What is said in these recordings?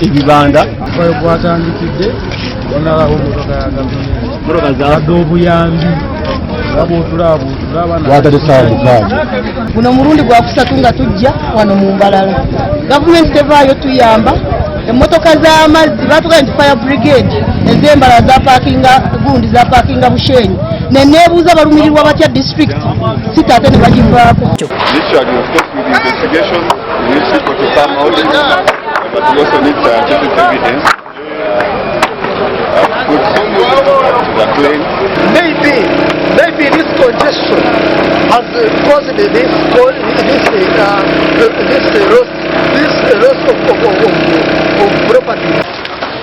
ebibanda kwatandikidde onalawo motoka ya gavumenti obuyambi guno mulundi gwakusatu nga tujja wano mu Mbalala. Gavumenti tevaayo tuyamba. Emmotoka z'amazzi batugamba nti fire brigade ez'Embalala gundi za paakinga Bushenyi neneebuuza balumirirwa batya district sita ate ne bagivaako. Maybe this congestion has caused this loss of property.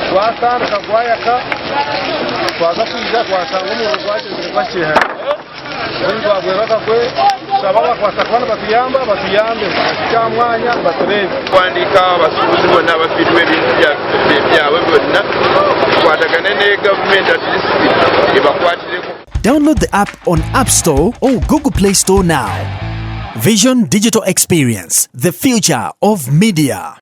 Twatandika gwayaka twaza kuija twasanga omuliro gwakyeha twabweraka kwe saba bakwasa kubana batuyambe kyamwanya baturebe kuwandiika abasuubuzi bonna abafiirwa ebintu byabwe byonna tukwatagane ne gavumenti atirisiti ebakwatireko. Download the app on App Store or Google Play Store now. Vision Digital Experience, the future of media.